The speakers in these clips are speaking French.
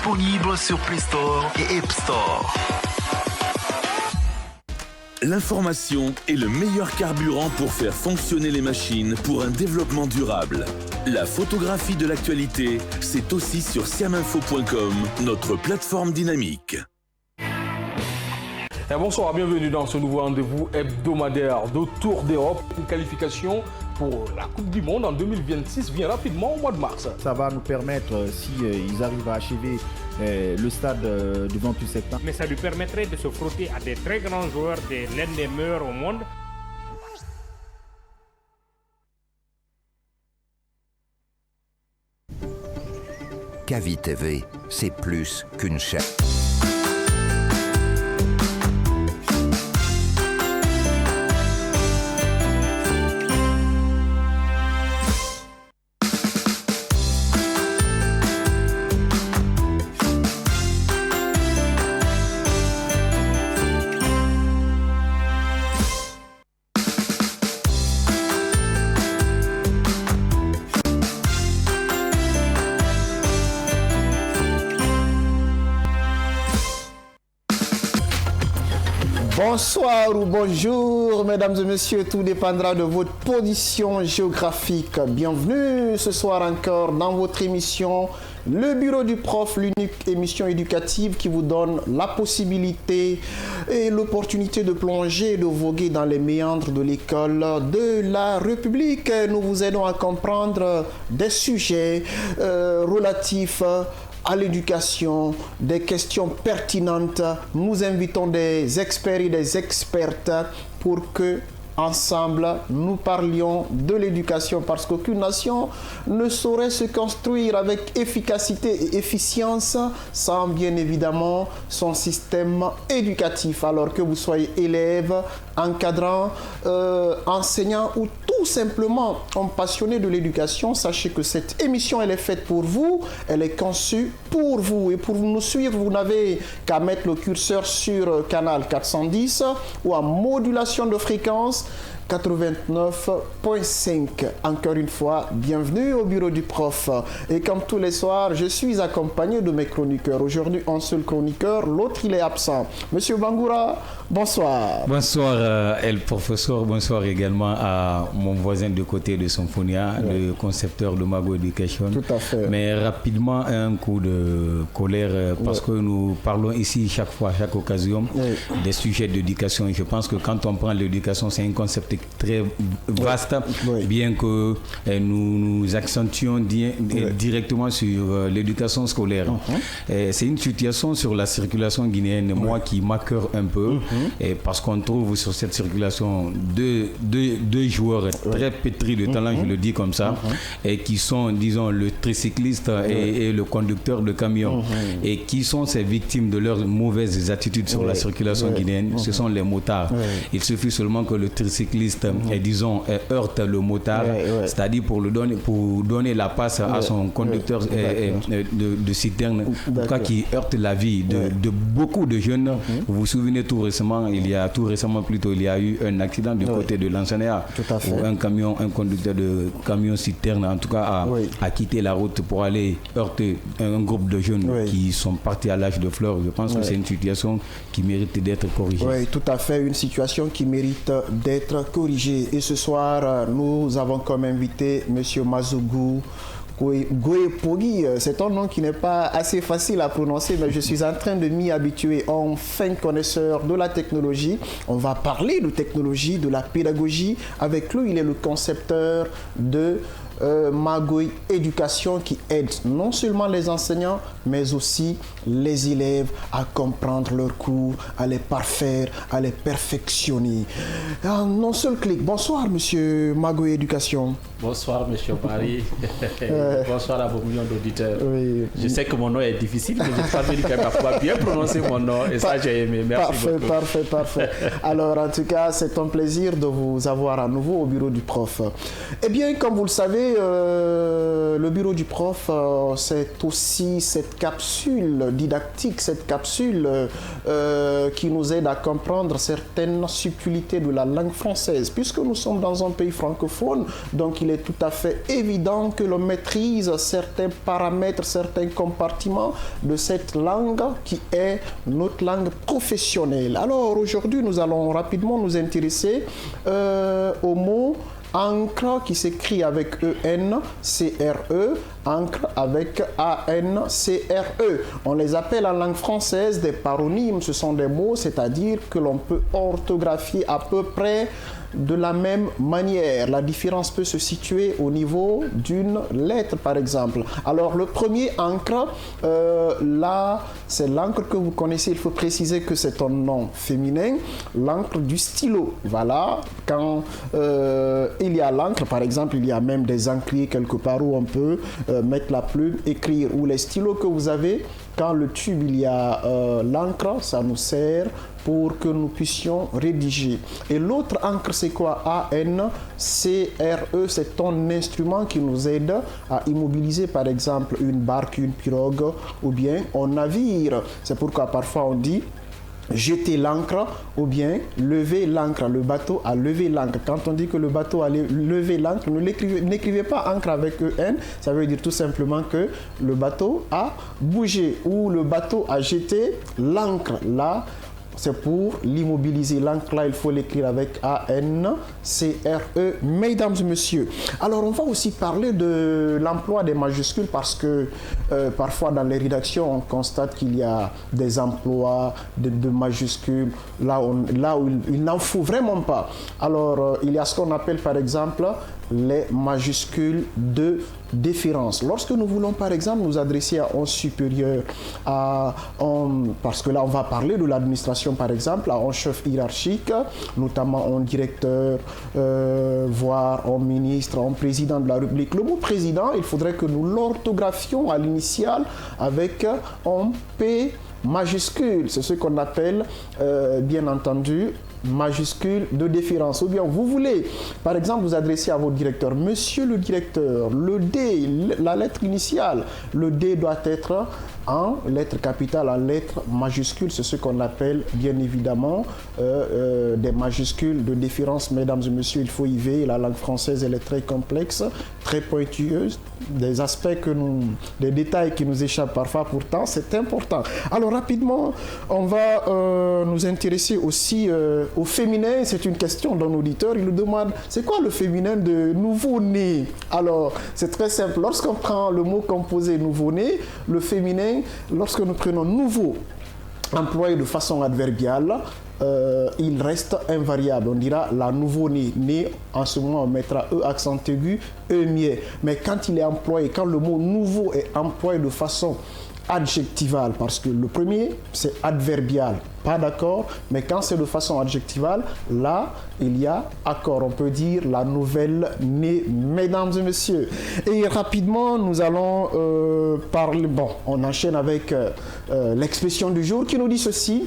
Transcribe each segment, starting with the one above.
disponible sur Play Store et App Store. L'information est le meilleur carburant pour faire fonctionner les machines pour un développement durable. La photographie de l'actualité, c'est aussi sur siaminfo.com, notre plateforme dynamique. Bonsoir, bienvenue dans ce nouveau rendez-vous hebdomadaire de Tour d'Europe. Une qualification pour la Coupe du Monde en 2026 vient rapidement au mois de mars. Ça va nous permettre, si ils arrivent à achever le stade du 28 septembre. Mais ça lui permettrait de se frotter à des très grands joueurs, l'un des meilleurs au monde. Kavi TV, c'est plus qu'une chaîne. Bonsoir ou bonjour, mesdames et messieurs, tout dépendra de votre position géographique. Bienvenue ce soir encore dans votre émission Le Bureau du Prof, l'unique émission éducative qui vous donne la possibilité et l'opportunité de plonger et de voguer dans les méandres de l'école de la République. Nous vous aidons à comprendre des sujets relatifs à l'éducation, des questions pertinentes. Nous invitons des experts et des expertes pour que ensemble, nous parlions de l'éducation parce qu'aucune nation ne saurait se construire avec efficacité et efficience sans bien évidemment son système éducatif. Alors que vous soyez élève, encadrant, enseignant ou tout simplement un passionné de l'éducation, sachez que cette émission, elle est faite pour vous, elle est conçue pour vous. Et pour nous suivre, vous n'avez qu'à mettre le curseur sur canal 410 ou en modulation de fréquence 89.5. Encore une fois, bienvenue au bureau du prof. Et comme tous les soirs, je suis accompagné de mes chroniqueurs. Aujourd'hui, un seul chroniqueur, l'autre il est absent. Monsieur Bangoura, bonsoir. Bonsoir El Professeur, bonsoir également à mon voisin de côté de Symphonia, le concepteur de Mago Education. Tout à fait. Mais rapidement, un coup de colère parce que nous parlons ici chaque fois, à chaque occasion, des sujets d'éducation. Et je pense que quand on prend l'éducation, c'est un concept très vaste, bien que nous nous accentuons directement sur l'éducation scolaire. C'est une situation sur la circulation guinéenne, moi qui m'accœure un peu, parce qu'on trouve sur cette circulation deux joueurs très pétris de talent, je le dis comme ça, et qui sont, disons, le tricycliste et le conducteur de camion, et qui sont ces victimes de leurs mauvaises attitudes sur la circulation guinéenne. Ce sont les motards. Il suffit seulement que le tricycliste heurte le motard, c'est-à-dire pour donner la passe à son conducteur de citerne, en tout cas qui heurte la vie de beaucoup de jeunes. Vous vous souvenez il y a eu un accident du côté de l'Ansania où un conducteur de camion citerne en tout cas a quitté la route pour aller heurter un groupe de jeunes qui sont partis à l'âge de fleurs. Je pense que c'est une situation qui mérite d'être corrigée. Oui, tout à fait, une situation qui mérite d'être corrigée. Et ce soir, nous avons comme invité M. Mazougou Goepogi. C'est un nom qui n'est pas assez facile à prononcer, mais je suis en train de m'y habituer. En fin connaisseur de la technologie, on va parler de technologie, de la pédagogie. Avec lui, il est le concepteur de Mago Education qui aide non seulement les enseignants, mais aussi les élèves à comprendre leurs cours, à les parfaire, à les perfectionner. En un seul clic. Bonsoir, monsieur Mago Education. Bonsoir, monsieur Paris. Bonsoir à vos millions d'auditeurs. Je sais que mon nom est difficile, mais je parviens quand même à pouvoir bien prononcer mon nom et ça, j'ai aimé. Merci beaucoup. Parfait. Alors, en tout cas, c'est un plaisir de vous avoir à nouveau au bureau du prof. Eh bien, comme vous le savez, savez, le bureau du prof, c'est aussi cette capsule didactique, cette capsule qui nous aide à comprendre certaines subtilités de la langue française. Puisque nous sommes dans un pays francophone, donc il est tout à fait évident que l'on maîtrise certains paramètres, certains compartiments de cette langue qui est notre langue professionnelle. Alors aujourd'hui, nous allons rapidement nous intéresser au mot encre qui s'écrit avec E-N-C-R-E, encre avec A-N-C-R-E. On les appelle en langue française des paronymes. Ce sont des mots, c'est-à-dire que l'on peut orthographier à peu près de la même manière. La différence peut se situer au niveau d'une lettre, par exemple. Alors, le premier encre, là, c'est l'encre que vous connaissez. Il faut préciser que c'est un nom féminin, l'encre du stylo. Voilà, quand il y a l'encre, par exemple, il y a même des encriers quelque part où on peut mettre la plume, écrire. Ou les stylos que vous avez, quand le tube, il y a l'encre, ça nous sert pour que nous puissions rédiger. Et l'autre encre, c'est quoi? A-N-C-R-E, c'est un instrument qui nous aide à immobiliser, par exemple, une barque, une pirogue ou bien un navire. C'est pourquoi parfois on dit jeter l'ancre ou bien lever l'ancre. Le bateau a levé l'ancre. Quand on dit que le bateau a levé l'ancre, n'écrivez pas encre avec E-N. Ça veut dire tout simplement que le bateau a bougé ou le bateau a jeté l'ancre. Là, c'est pour l'immobiliser. L'encre là, il faut l'écrire avec A-N-C-R-E, mesdames et messieurs. Alors, on va aussi parler de l'emploi des majuscules parce que parfois dans les rédactions, on constate qu'il y a des emplois de majuscules là où il n'en faut vraiment pas. Alors, il y a ce qu'on appelle par exemple les majuscules de déférence. Lorsque nous voulons par exemple nous adresser à un supérieur, parce que là on va parler de l'administration par exemple, à un chef hiérarchique, notamment un directeur, voire un ministre, un président de la République. Le mot président, il faudrait que nous l'orthographions à l'initiale avec un P majuscule. C'est ce qu'on appelle bien entendu majuscule de déférence. Ou bien vous voulez par exemple vous adresser à votre directeur, monsieur le directeur, le D, la lettre initiale, le D doit être en lettre capitale, en lettre majuscule. C'est ce qu'on appelle bien évidemment des majuscules de déférence. Mesdames et messieurs, il faut y veiller. La langue française, elle est très complexe, très pointueuse, des aspects des détails qui nous échappent parfois, pourtant c'est important. Alors rapidement, on va nous intéresser aussi au féminin. C'est une question d'un auditeur, il nous demande c'est quoi le féminin de nouveau-né? Alors c'est très simple, lorsqu'on prend le mot composé nouveau-né, le féminin, lorsque nous prenons nouveau employé de façon adverbiale, il reste invariable. On dira la nouveau-né. Né, en ce moment, on mettra E accent aigu, E muet. Mais quand il est employé, quand le mot nouveau est employé de façon adjectivale, parce que le premier, c'est adverbial, pas d'accord, mais quand c'est de façon adjectivale, là, il y a accord. On peut dire la nouvelle née, mesdames et messieurs. Et rapidement, nous allons parler, on enchaîne avec l'expression du jour qui nous dit ceci: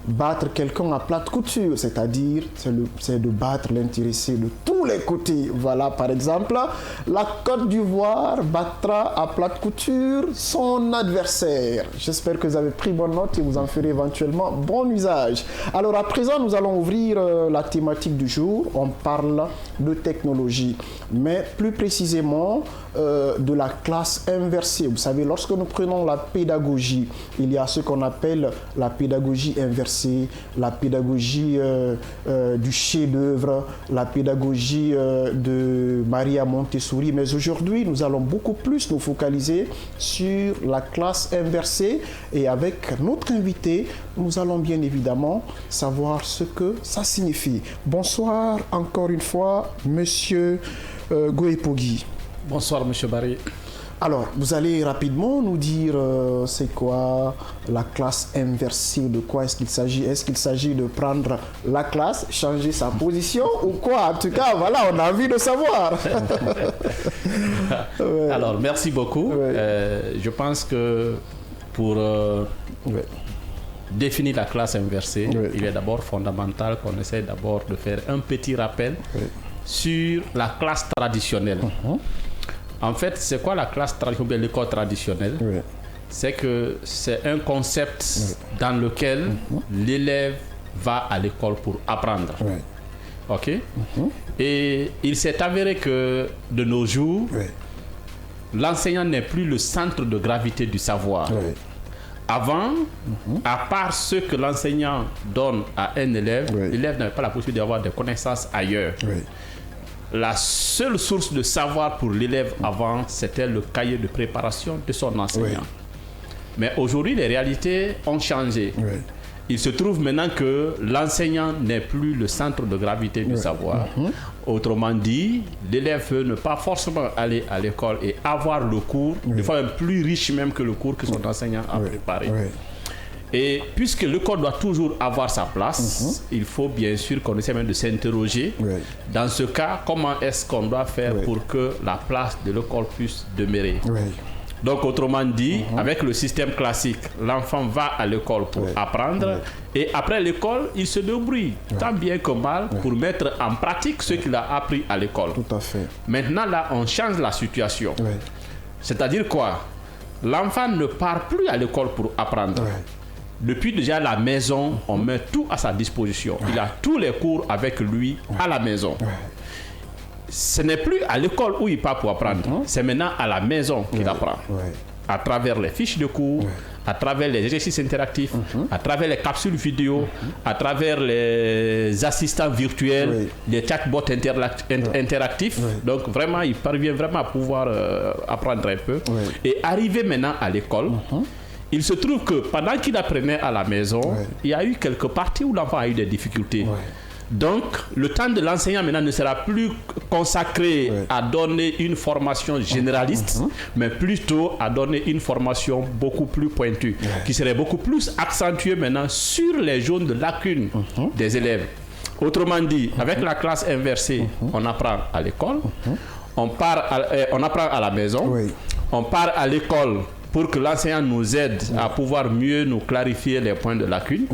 battre quelqu'un à plate couture, c'est-à-dire c'est de battre l'intéressé de tous les côtés. Voilà, par exemple, la Côte d'Ivoire battra à plate couture son adversaire. J'espère que vous avez pris bonne note et vous en ferez éventuellement bon usage. Alors à présent, nous allons ouvrir la thématique du jour. On parle de technologie, mais plus précisément de la classe inversée. Vous savez, lorsque nous prenons la pédagogie, il y a ce qu'on appelle la pédagogie inversée, la pédagogie du chef-d'œuvre, la pédagogie de Maria Montessori. Mais aujourd'hui, nous allons beaucoup plus nous focaliser sur la classe inversée. Et avec notre invité, nous allons bien évidemment savoir ce que ça signifie. Bonsoir encore une fois, Monsieur Goepogui. Bonsoir, Monsieur Barry. Alors, vous allez rapidement nous dire c'est quoi la classe inversée, de quoi est-ce qu'il s'agit? Est-ce qu'il s'agit de prendre la classe, changer sa position ou quoi? En tout cas, voilà, on a envie de savoir. Ouais. Alors, merci beaucoup. Ouais. Je pense que pour définir la classe inversée, il est d'abord fondamental qu'on essaie d'abord de faire un petit rappel sur la classe traditionnelle. En fait, c'est quoi la classe traditionnelle, l'école traditionnelle? C'est que c'est un concept dans lequel l'élève va à l'école pour apprendre. Ok. Et il s'est avéré que de nos jours, l'enseignant n'est plus le centre de gravité du savoir. Avant, à part ce que l'enseignant donne à un élève, l'élève n'avait pas la possibilité d'avoir des connaissances ailleurs. La seule source de savoir pour l'élève avant, c'était le cahier de préparation de son enseignant. Mais aujourd'hui, les réalités ont changé. Il se trouve maintenant que l'enseignant n'est plus le centre de gravité du savoir. Autrement dit, l'élève peut ne pas forcément aller à l'école et avoir le cours, des fois même plus riche même que le cours que son enseignant a préparé. Et puisque l'école doit toujours avoir sa place, il faut bien sûr qu'on essaie même de s'interroger. Dans ce cas, comment est-ce qu'on doit faire pour que la place de l'école puisse demeurer? Donc, autrement dit, avec le système classique, l'enfant va à l'école pour apprendre et après l'école, il se débrouille tant bien que mal pour mettre en pratique ce qu'il a appris à l'école. Tout à fait. Maintenant, là, on change la situation. C'est-à-dire quoi? L'enfant ne part plus à l'école pour apprendre. Depuis déjà la maison, on met tout à sa disposition. Il a tous les cours avec lui à la maison. Ce n'est plus à l'école où il part pour apprendre, c'est maintenant à la maison qu'il apprend. À travers les fiches de cours, à travers les exercices interactifs, à travers les capsules vidéo, à travers les assistants virtuels, les chatbots interactifs. Donc vraiment, il parvient vraiment à pouvoir apprendre un peu. Et arriver maintenant à l'école, il se trouve que pendant qu'il apprenait à la maison, il y a eu quelques parties où l'enfant a eu des difficultés. Donc, le temps de l'enseignant maintenant ne sera plus consacré à donner une formation généraliste, mais plutôt à donner une formation beaucoup plus pointue, qui serait beaucoup plus accentuée maintenant sur les zones de lacunes des élèves. Autrement dit, avec la classe inversée, on apprend à l'école, on apprend à la maison, on part à l'école pour que l'enseignant nous aide à pouvoir mieux nous clarifier les points de lacune.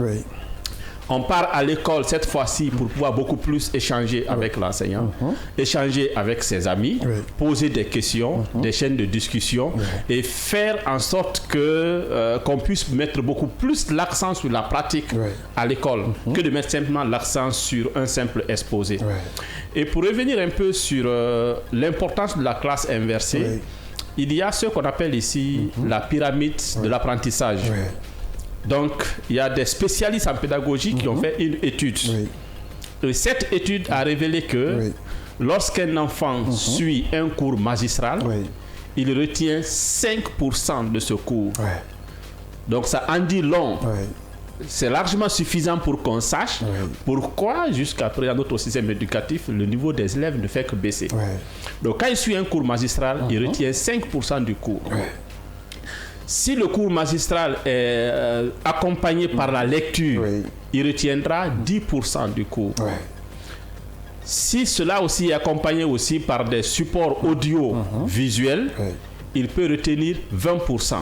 On part à l'école cette fois-ci pour pouvoir beaucoup plus échanger avec l'enseignant, échanger avec ses amis, poser des questions, des chaînes de discussion et faire en sorte que qu'on puisse mettre beaucoup plus l'accent sur la pratique à l'école que de mettre simplement l'accent sur un simple exposé. Et pour revenir un peu sur l'importance de la classe inversée, il y a ce qu'on appelle ici la pyramide de l'apprentissage. Donc, il y a des spécialistes en pédagogie qui ont fait une étude. Et cette étude a révélé que lorsqu'un enfant suit un cours magistral, il retient 5% de ce cours. Donc, ça en dit long. C'est largement suffisant pour qu'on sache pourquoi, jusqu'à présent, notre système éducatif, le niveau des élèves ne fait que baisser. Donc, quand il suit un cours magistral, il retient 5% du cours. Si le cours magistral est accompagné par la lecture, il retiendra 10% du cours. Si cela aussi est accompagné aussi par des supports audio visuels, il peut retenir 20%.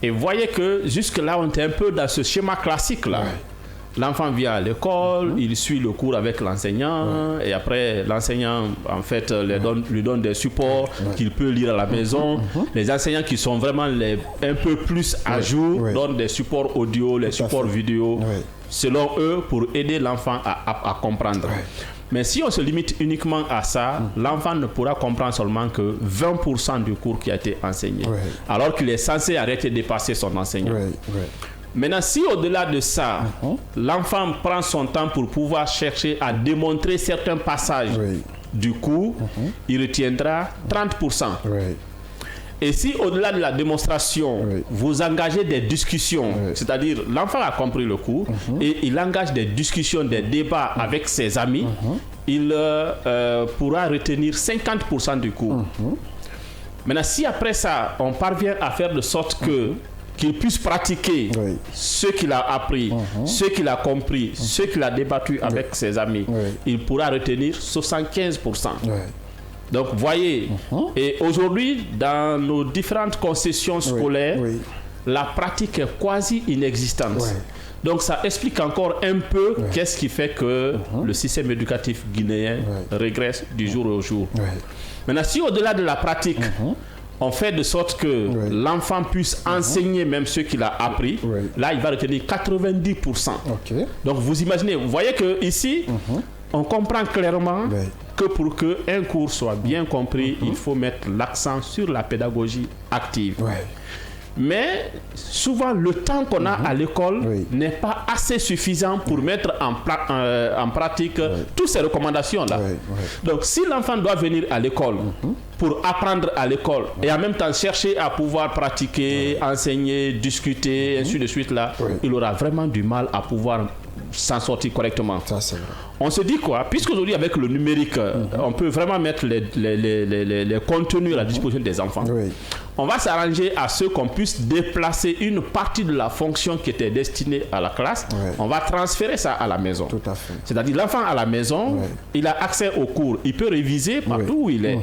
Et voyez que jusque-là, on est un peu dans ce schéma classique-là. L'enfant vient à l'école, il suit le cours avec l'enseignant et après l'enseignant en fait lui donne des supports qu'il peut lire à la maison. Les enseignants qui sont vraiment un peu plus à jour donnent des supports audio, les supports vidéo selon eux pour aider l'enfant à comprendre. Mais si on se limite uniquement à ça, l'enfant ne pourra comprendre seulement que 20% du cours qui a été enseigné, alors qu'il est censé arrêter de dépasser son enseignant. Maintenant, si au-delà de ça, l'enfant prend son temps pour pouvoir chercher à démontrer certains passages du cours, il retiendra 30%. Et si au-delà de la démonstration, vous engagez des discussions, c'est-à-dire l'enfant a compris le cours et il engage des discussions, des débats avec ses amis, il pourra retenir 50% du cours. Maintenant, si après ça, on parvient à faire de sorte qu'il puisse pratiquer ce qu'il a appris, ce qu'il a compris, ce qu'il a débattu avec ses amis, il pourra retenir 75%. Donc, voyez, et aujourd'hui, dans nos différentes concessions scolaires, la pratique est quasi inexistante. Donc, ça explique encore un peu qu'est-ce qui fait que le système éducatif guinéen régresse du jour au jour. Maintenant, si au-delà de la pratique, on fait de sorte que l'enfant puisse enseigner même ce qu'il a appris, là, il va retenir 90%. Donc, vous imaginez, vous voyez que ici, on comprend clairement que pour qu'un cours soit bien compris, il faut mettre l'accent sur la pédagogie active. Mais souvent, le temps qu'on a à l'école n'est pas assez suffisant pour mettre en pratique toutes ces recommandations-là. Donc, si l'enfant doit venir à l'école pour apprendre à l'école et en même temps chercher à pouvoir pratiquer, enseigner, discuter, ainsi de suite, là, il aura vraiment du mal à pouvoir s'en sortir correctement. Ça, c'est vrai. On se dit quoi? Puisqu'aujourd'hui, avec le numérique, on peut vraiment mettre les contenus à la disposition des enfants. On va s'arranger à ce qu'on puisse déplacer une partie de la fonction qui était destinée à la classe. On va transférer ça à la maison. Tout à fait. C'est-à-dire l'enfant à la maison, il a accès aux cours. Il peut réviser partout où il est.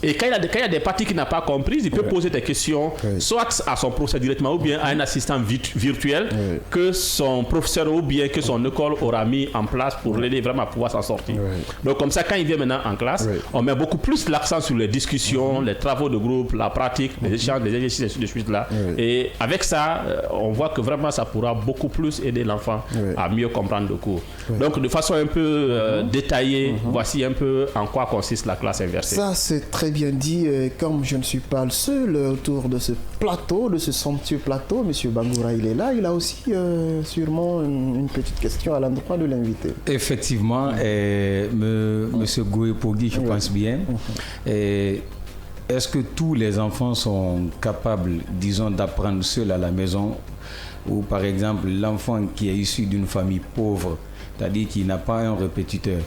Et quand il y a des parties qu'il n'a pas comprises, il peut poser des questions, soit à son professeur directement, ou bien à un assistant virtuel que son professeur ou bien que son école aura mis en place pour l'aider vraiment à pouvoir s'en sortir. Donc comme ça, quand il vient maintenant en classe, on met beaucoup plus l'accent sur les discussions, les travaux de groupe, la pratique, les échanges, les exercices, et ainsi de suite là. Et avec ça, on voit que vraiment ça pourra beaucoup plus aider l'enfant à mieux comprendre le cours. Donc de façon un peu détaillée, voici un peu en quoi consiste la classe inversée. Ça, c'est très bien dit. Comme je ne suis pas le seul autour de ce plateau, de ce somptueux plateau, M. Bangoura, il est là. Il a aussi sûrement une petite question à l'endroit de l'invité. Effectivement, M. Goué-Pogui, je pense bien. Est-ce que tous les enfants sont capables, disons, d'apprendre seuls à la maison? Ou par exemple, l'enfant qui est issu d'une famille pauvre, c'est-à-dire qui n'a pas un répétiteur,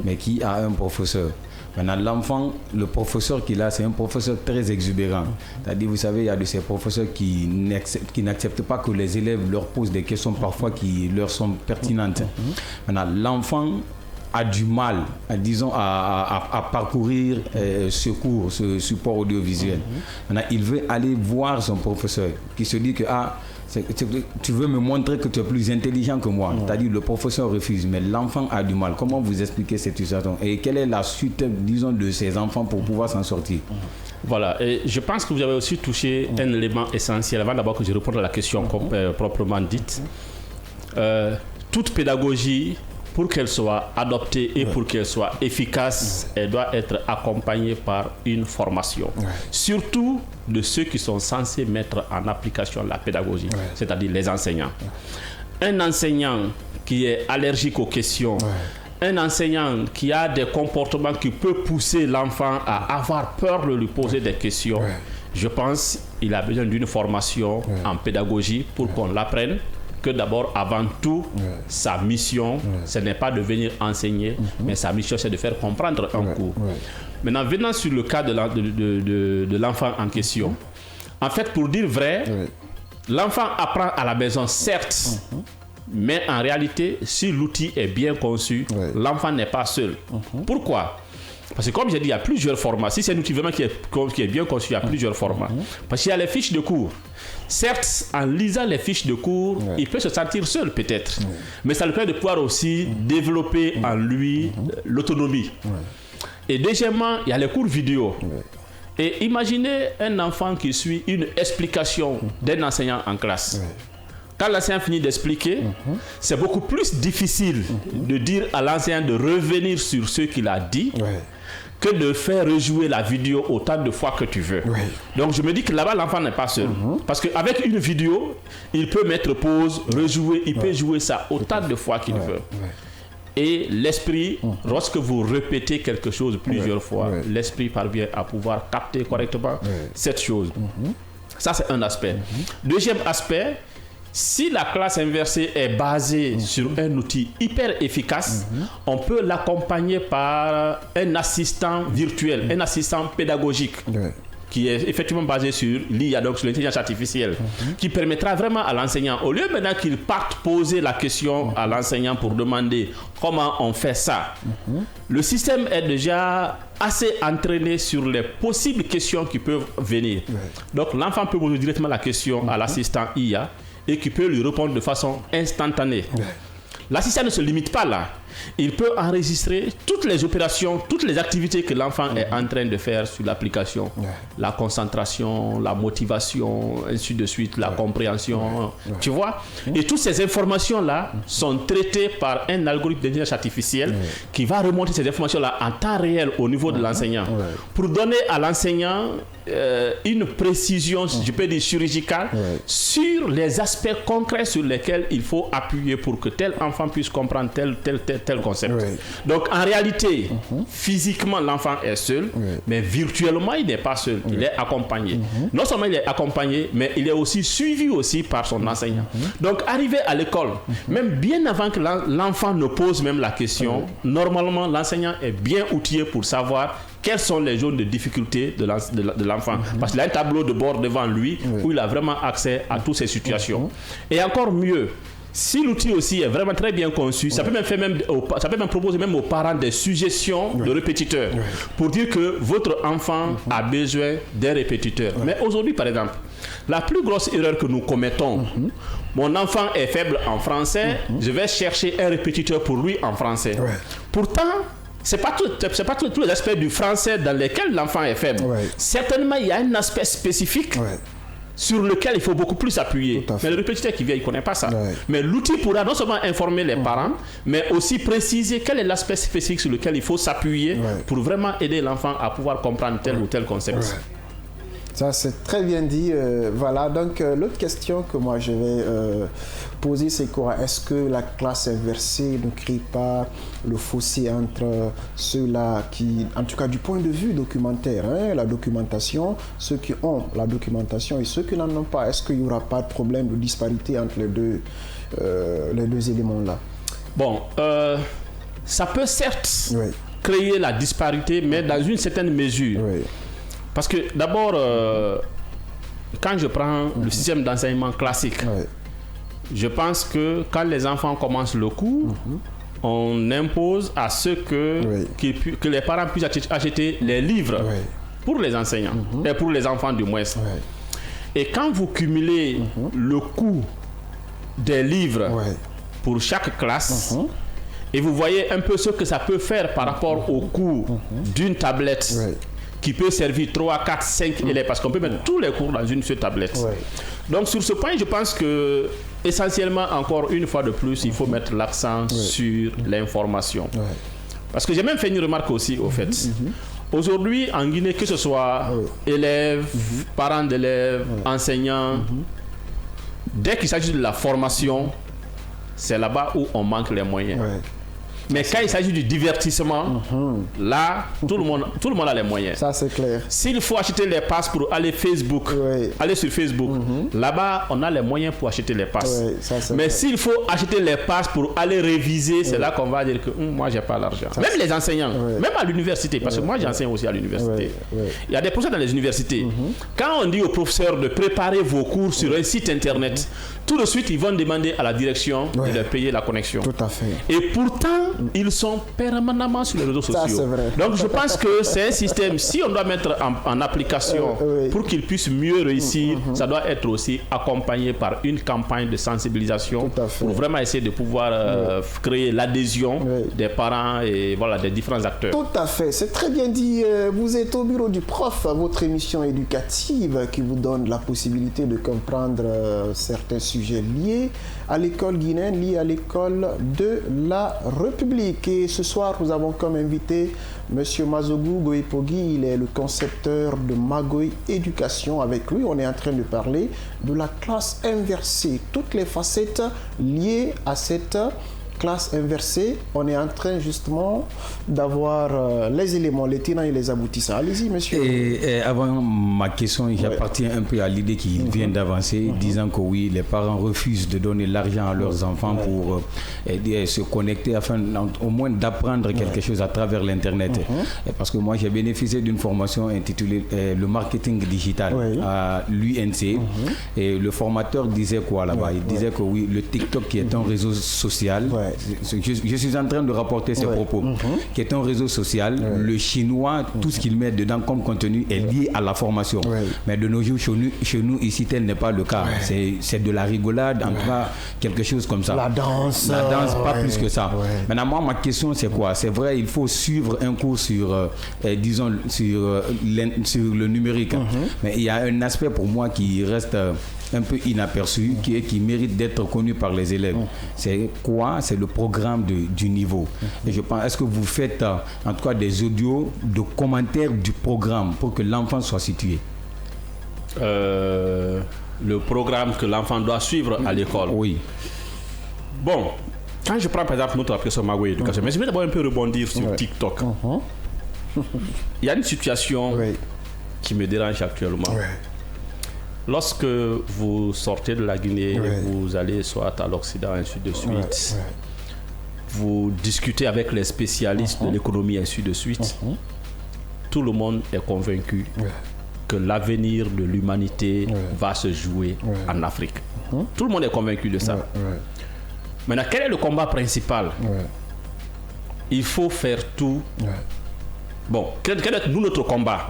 mais qui a un professeur. Maintenant, l'enfant, le professeur qu'il a, c'est un professeur très exubérant. C'est-à-dire, vous savez, il y a de ces professeurs qui n'acceptent pas que les élèves leur posent des questions parfois qui leur sont pertinentes. Maintenant, l'enfant a du mal, disons, à parcourir ce cours, ce support audiovisuel. Maintenant, il veut aller voir son professeur qui se dit que tu veux me montrer que tu es plus intelligent que moi. C'est-à-dire le professeur refuse, mais l'enfant a du mal. Comment vous expliquez cette situation? Et quelle est la suite, disons, de ces enfants pour pouvoir s'en sortir? Voilà, et je pense que vous avez aussi touché un élément essentiel. Avant d'abord que je réponde à la question proprement dite. Toute pédagogie, pour qu'elle soit adoptée et pour qu'elle soit efficace, elle doit être accompagnée par une formation. Surtout de ceux qui sont censés mettre en application la pédagogie, c'est-à-dire les enseignants. Un enseignant qui est allergique aux questions, un enseignant qui a des comportements qui peuvent pousser l'enfant à avoir peur de lui poser des questions, je pense qu'il a besoin d'une formation en pédagogie pour qu'on l'apprenne. Que d'abord, avant tout, sa mission, ce n'est pas de venir enseigner, mais sa mission, c'est de faire comprendre un cours. Maintenant, venant sur le cas de l'enfant en question, en fait, pour dire vrai, l'enfant apprend à la maison, certes, mais en réalité, si l'outil est bien conçu, l'enfant n'est pas seul. Pourquoi ? Parce que comme j'ai dit, il y a plusieurs formats. Si c'est un outil vraiment qui est bien conçu, il y a plusieurs formats. Parce qu'il y a les fiches de cours. Certes, en lisant les fiches de cours, il peut se sentir seul peut-être. Mais ça lui permet de pouvoir aussi développer en lui l'autonomie. Et deuxièmement, il y a les cours vidéo. Et imaginez un enfant qui suit une explication d'un enseignant en classe. Quand l'enseignant finit d'expliquer, c'est beaucoup plus difficile de dire à l'enseignant de revenir sur ce qu'il a dit que de faire rejouer la vidéo autant de fois que tu veux. Donc je me dis que là-bas, l'enfant n'est pas seul. Parce qu'avec une vidéo, il peut mettre pause, rejouer, il peut jouer ça autant de fois qu'il veut. Et l'esprit, lorsque vous répétez quelque chose plusieurs fois, l'esprit parvient à pouvoir capter correctement cette chose. Ça, c'est un aspect. Deuxième aspect, si la classe inversée est basée sur un outil hyper efficace, on peut l'accompagner par un assistant virtuel, un assistant pédagogique qui est effectivement basé sur l'IA, donc sur l'intelligence artificielle, qui permettra vraiment à l'enseignant, au lieu maintenant qu'il parte poser la question à l'enseignant pour demander comment on fait ça, le système est déjà assez entraîné sur les possibles questions qui peuvent venir. Donc l'enfant peut poser directement la question à l'assistant IA et qui peut lui répondre de façon instantanée. L'assistant ne se limite pas là. il peut enregistrer toutes les opérations, toutes les activités que l'enfant est en train de faire sur l'application. La concentration, la motivation, ainsi de suite, la compréhension, tu vois. Et toutes ces informations-là sont traitées par un algorithme d'intelligence artificielle qui va remonter ces informations-là en temps réel au niveau de l'enseignant pour donner à l'enseignant une précision, je peux dire chirurgicale, sur les aspects concrets sur lesquels il faut appuyer pour que tel enfant puisse comprendre tel concept. Donc en réalité, physiquement l'enfant est seul, mais virtuellement il n'est pas seul, il est accompagné. Non seulement il est accompagné, mais il est aussi suivi aussi par son enseignant. Donc arrivé à l'école, même bien avant que l'enfant ne pose même la question, normalement l'enseignant est bien outillé pour savoir quelles sont les zones de difficulté de l'enfant. Parce qu'il a un tableau de bord devant lui où il a vraiment accès à toutes ces situations. Et encore mieux, si l'outil aussi est vraiment très bien conçu, ça peut même proposer même aux parents des suggestions de répétiteurs pour dire que votre enfant a besoin d'un répétiteur. Mais aujourd'hui, par exemple, la plus grosse erreur que nous commettons, mon enfant est faible en français, je vais chercher un répétiteur pour lui en français. Pourtant, ce n'est pas tous les aspects du français dans lesquels l'enfant est faible. Certainement, il y a un aspect spécifique sur lequel il faut beaucoup plus appuyer. Mais le répétiteur qui vient, il ne connaît pas ça. Mais l'outil pourra non seulement informer les parents, mais aussi préciser quel est l'aspect spécifique sur lequel il faut s'appuyer pour vraiment aider l'enfant à pouvoir comprendre tel ou tel concept. Ça, c'est très bien dit. Voilà, donc l'autre question que moi je vais poser, c'est quoi? Est-ce que la classe inversée ne crée pas le fossé entre ceux-là qui, en tout cas du point de vue documentaire, la documentation, ceux qui ont la documentation et ceux qui n'en ont pas? Est-ce qu'il n'y aura pas de problème de disparité entre les deux éléments-là? Bon, ça peut certes créer la disparité, mais dans une certaine mesure. Parce que d'abord, quand je prends le système d'enseignement classique, je pense que quand les enfants commencent le cours, on impose à ceux que les parents puissent acheter les livres pour les enseignants, et pour les enfants du moins. Et quand vous cumulez le coût des livres pour chaque classe, et vous voyez un peu ce que ça peut faire par rapport au coût d'une tablette, qui peut servir 3, 4, 5 élèves, parce qu'on peut mettre tous les cours dans une seule tablette. Donc sur ce point, je pense que essentiellement, encore une fois de plus, il faut mettre l'accent sur l'information. Parce que j'ai même fait une remarque aussi, au fait. Aujourd'hui, en Guinée, que ce soit élèves, parents d'élèves, enseignants, dès qu'il s'agit de la formation, c'est là-bas où on manque les moyens. Mais quand il s'agit du divertissement, là, tout le monde a les moyens. Ça, c'est clair. S'il faut acheter les passes pour aller aller sur Facebook, là-bas, on a les moyens pour acheter les passes. Mais s'il faut acheter les passes pour aller réviser, c'est là qu'on va dire que moi, j'ai pas l'argent. Même les enseignants, même à l'université, parce que moi, j'enseigne aussi à l'université. Il y a des professeurs dans les universités. Quand on dit aux professeurs de préparer vos cours sur un site internet, tout de suite, ils vont demander à la direction de leur payer la connexion. Tout à fait. Et pourtant, ils sont permanemment sur les réseaux sociaux. Ça, c'est vrai. Donc je pense que c'est un système, si on doit mettre en application pour qu'il puisse mieux réussir, ça doit être aussi accompagné par une campagne de sensibilisation pour vraiment essayer de pouvoir créer l'adhésion des parents et voilà, des différents acteurs. Tout à fait, c'est très bien dit. Vous êtes au bureau du prof, votre émission éducative qui vous donne la possibilité de comprendre certains sujets liés à l'école guinéenne, liés à l'école de la République. Et ce soir, nous avons comme invité M. Mazogou Goïpogui. Il est le concepteur de Magoy Éducation. Avec lui, on est en train de parler de la classe inversée. Toutes les facettes liées à cette classe inversée, on est en train justement d'avoir les éléments, les tenants et les aboutissants. Allez-y, monsieur. Et avant ma question, j'appartiens un peu à l'idée qui vient d'avancer, disant que oui, les parents refusent de donner l'argent à leurs enfants pour se connecter afin au moins d'apprendre quelque chose à travers l'Internet. Parce que moi, j'ai bénéficié d'une formation intitulée le marketing digital à l'UNC. Et le formateur disait quoi là-bas? Il disait que oui, le TikTok qui est un réseau social Je suis en train de rapporter ces propos, qui est un réseau social. Le chinois, tout ce qu'il met dedans comme contenu est lié à la formation. Mais de nos jours, chez nous ici, tel n'est pas le cas. C'est de la rigolade, en tout cas, quelque chose comme ça. La danse, pas plus que ça. Maintenant, moi, ma question, c'est quoi? C'est vrai, il faut suivre un cours sur, disons, sur le numérique. Mais il y a un aspect pour moi qui reste un peu inaperçu, qui mérite d'être connu par les élèves. C'est quoi? C'est le programme du niveau. Et je pense, est-ce que vous faites en tout cas des audios de commentaires du programme pour que l'enfant soit situé? Le programme que l'enfant doit suivre à l'école. Oui. Bon, quand je prends par exemple notre application Magoué Éducation, mais je vais d'abord un peu rebondir sur TikTok. Il y a une situation qui me dérange actuellement. Lorsque vous sortez de la Guinée, vous allez soit à l'Occident, ainsi de suite, vous discutez avec les spécialistes de l'économie, ainsi de suite, tout le monde est convaincu que l'avenir de l'humanité va se jouer en Afrique. Tout le monde est convaincu de ça. Maintenant, quel est le combat principal? Il faut faire tout. Bon, quel est notre combat?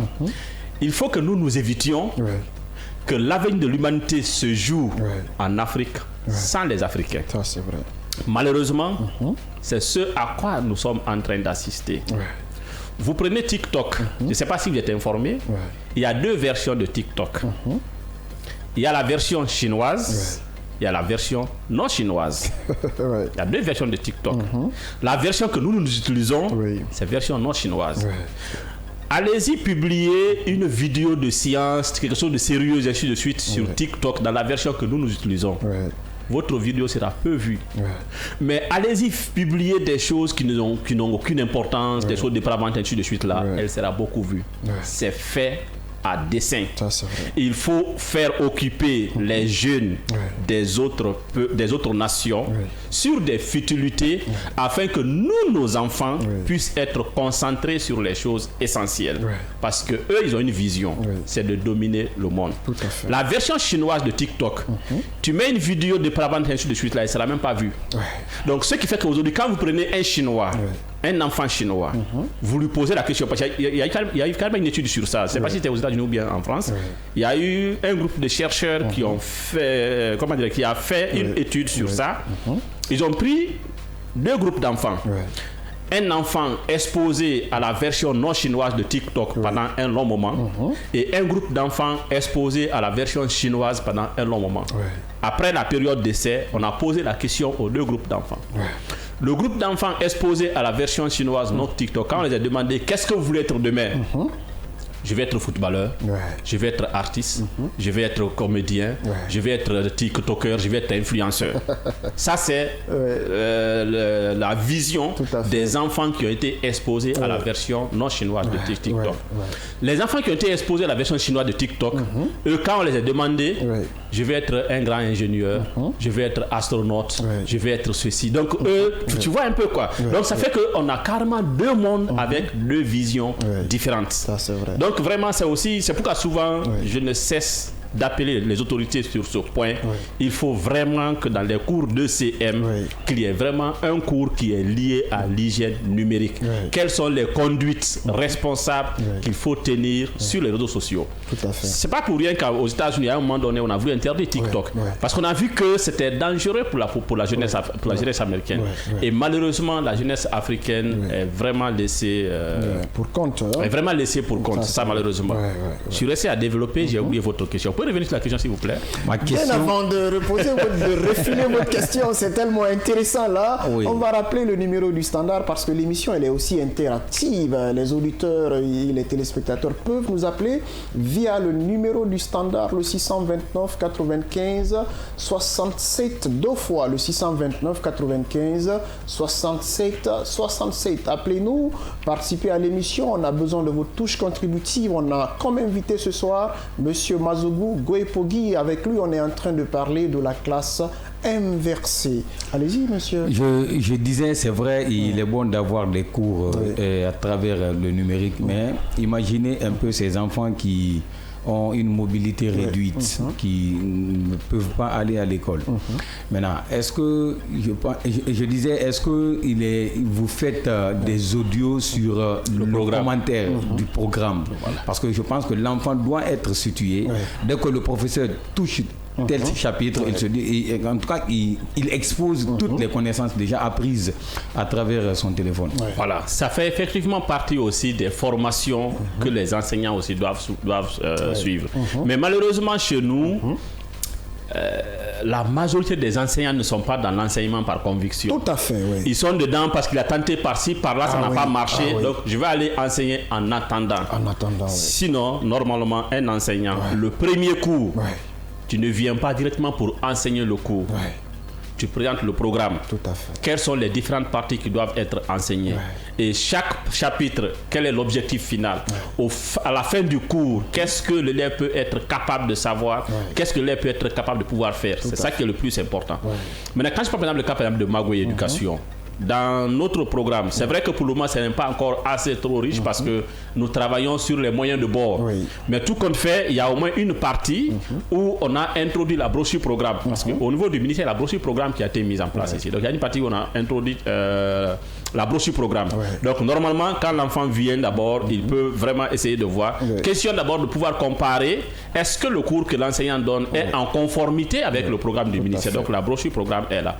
Il faut que nous évitions que l'avenir de l'humanité se joue en Afrique sans les Africains. Ça, c'est vrai. Malheureusement, c'est ce à quoi nous sommes en train d'assister. Vous prenez TikTok, je ne sais pas si vous êtes informé, il y a 2 versions de TikTok. Il y a la version chinoise, il y a la version non chinoise. Il y a 2 versions de TikTok. La version que nous utilisons, c'est la version non chinoise. Allez-y publier une vidéo de science, quelque chose de sérieux, ainsi de suite, sur TikTok, dans la version que nous utilisons. Votre vidéo sera peu vue. Mais allez-y publier des choses qui n'ont aucune importance, des choses dépravantes, ainsi de suite, là, elle sera beaucoup vue. C'est fait à dessein. Il faut faire occuper les jeunes des autres nations sur des futilités afin que nos enfants puissent être concentrés sur les choses essentielles. Parce que eux, ils ont une vision, c'est de dominer le monde. La version chinoise de TikTok, tu mets une vidéo de dépravante, ainsi de suite, là, elle ne sera même pas vue. Donc, ce qui fait qu'aujourd'hui, quand vous prenez un Chinois, un enfant chinois, vous lui posez la question, parce qu'il y a eu quand même une étude sur ça, je ne sais pas si c'était aux États-Unis ou bien en France, il y a eu un groupe de chercheurs qui ont fait, qui a fait une étude sur ça. Ils ont pris 2 groupes d'enfants. Un enfant exposé à la version non chinoise de TikTok pendant un long moment et un groupe d'enfants exposé à la version chinoise pendant un long moment. Après la période d'essai, on a posé la question aux 2 groupes d'enfants. Le groupe d'enfants exposé à la version chinoise non TikTok, quand on les a demandé qu'est-ce que vous voulez être demain, je vais être footballeur, je vais être artiste, je vais être comédien, je vais être TikToker, je vais être influenceur. Ça, c'est la vision des enfants qui ont été exposés à la version non chinoise de TikTok. Les enfants qui ont été exposés à la version chinoise de TikTok, eux, quand on les a demandé, je vais être un grand ingénieur, je vais être astronaute, je vais être ceci. Donc, eux, tu vois un peu quoi. Donc, ça fait qu'on a carrément 2 mondes avec 2 visions différentes. Ça, c'est vrai. Donc vraiment, c'est pourquoi souvent je ne cesse d'appeler les autorités sur ce point. Il faut vraiment que dans les cours de CM, qu'il y ait vraiment un cours qui est lié à l'hygiène numérique. Quelles sont les conduites responsables qu'il faut tenir sur les réseaux sociaux. C'est pas pour rien qu'aux États-Unis, à un moment donné, on a voulu interdire TikTok. Parce qu'on a vu que c'était dangereux pour la jeunesse américaine. Et malheureusement, la jeunesse africaine est vraiment laissée pour compte. Est vraiment laissée pour compte, ça malheureusement. Je suis resté à développer, j'ai oublié votre question. Vous pouvez revenir sur la question, s'il vous plaît? Bien avant de refiler votre question, c'est tellement intéressant là. On va rappeler le numéro du standard parce que l'émission elle est aussi interactive. Les auditeurs et les téléspectateurs peuvent nous appeler via le numéro du standard, le 629 95 67 2 fois, le 629 95 67 67. Appelez-nous, participez à l'émission. On a besoin de votre touche contributive. On a comme invité ce soir Monsieur Mazougou Goepogui. Avec lui, on est en train de parler de la classe inversée. Allez-y, monsieur. Je disais, c'est vrai, il est bon d'avoir des cours à travers le numérique, mais imaginez un peu ces enfants qui ont une mobilité réduite, qui ne peuvent pas aller à l'école. Maintenant, est-ce que, je disais, est-ce que vous faites des audios sur le commentaire du programme? Parce que je pense que l'enfant doit être situé. Dès que le professeur touche tel chapitre, il se dit, et en tout cas, il expose toutes les connaissances déjà apprises à travers son téléphone. Voilà, ça fait effectivement partie aussi des formations que les enseignants aussi doivent suivre. Mais malheureusement, chez nous, la majorité des enseignants ne sont pas dans l'enseignement par conviction. Tout à fait, oui. Ils sont dedans parce qu'il a tenté par-ci, par-là, ça n'a pas marché. Donc, je vais aller enseigner en attendant. Sinon, normalement, un enseignant, le premier cours, tu ne viens pas directement pour enseigner le cours. Tu présentes le programme. Tout à fait. Quelles sont les différentes parties qui doivent être enseignées. Et chaque chapitre, quel est l'objectif final. À la fin du cours, qu'est-ce que l'élève peut être capable de savoir. Qu'est-ce que l'élève peut être capable de pouvoir faire. C'est ça qui est le plus important. Maintenant, quand je prends par exemple le cas par exemple, de Magoué Éducation, dans notre programme, c'est vrai que pour le moment, ce n'est pas encore assez trop riche parce que nous travaillons sur les moyens de bord. Mais tout compte fait, il y a au moins une partie où on a introduit la brochure programme. Parce qu'au niveau du ministère, la brochure programme qui a été mise en place ici. Donc il y a une partie où on a introduit la brochure programme. Donc normalement, quand l'enfant vient d'abord, il peut vraiment essayer de voir. Question d'abord de pouvoir comparer, est-ce que le cours que l'enseignant donne est en conformité avec le programme du ministère. Donc la brochure programme est là.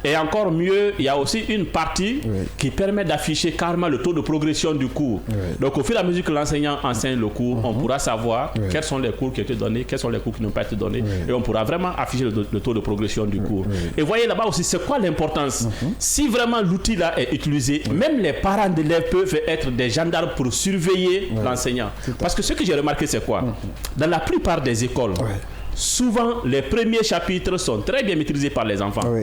Et encore mieux, il y a aussi une partie qui permet d'afficher carrément le taux de progression du cours. Donc au fur et à mesure que l'enseignant enseigne le cours, on pourra savoir quels sont les cours qui ont été donnés, quels sont les cours qui n'ont pas été donnés, et on pourra vraiment afficher le taux de progression du cours. Et voyez là-bas aussi, c'est quoi l'importance? Si vraiment l'outil là est utilisé, même les parents d'élèves peuvent être des gendarmes pour surveiller l'enseignant. Parce que ce que j'ai remarqué, c'est quoi? Dans la plupart des écoles, souvent les premiers chapitres sont très bien maîtrisés par les enfants.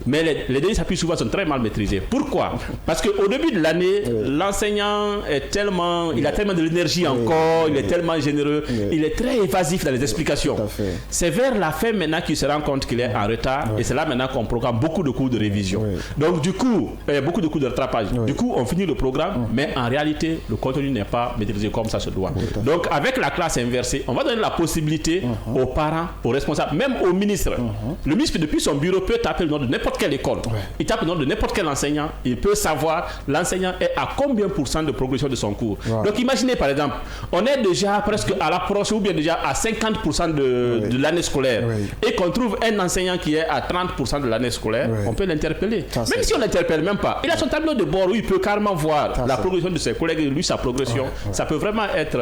Mais les derniers chapitres souvent sont très mal maîtrisés. Pourquoi? Parce qu'au début de l'année, l'enseignant est tellement, il a tellement de l'énergie encore, il est tellement généreux, il est très évasif dans les explications. C'est vers la fin maintenant qu'il se rend compte qu'il est en retard, et c'est là maintenant qu'on programme beaucoup de cours de révision. Donc du coup, beaucoup de cours de rattrapage. Du coup, on finit le programme, mais en réalité, le contenu n'est pas maîtrisé comme ça se doit. Donc avec la classe inversée, on va donner la possibilité aux parents, aux responsables, même au ministre. Le ministre, depuis son bureau, peut taper le nom de n'importe quelle école. Il tape le nom de n'importe quel enseignant. Il peut savoir l'enseignant est à combien % de progression de son cours. Donc imaginez par exemple, on est déjà presque à l'approche ou bien déjà à 50% de l'année scolaire et qu'on trouve un enseignant qui est à 30% de l'année scolaire, on peut l'interpeller. Même si on ne l'interpelle même pas, il a son tableau de bord où il peut carrément voir la progression de ses collègues et lui sa progression. Ça peut vraiment être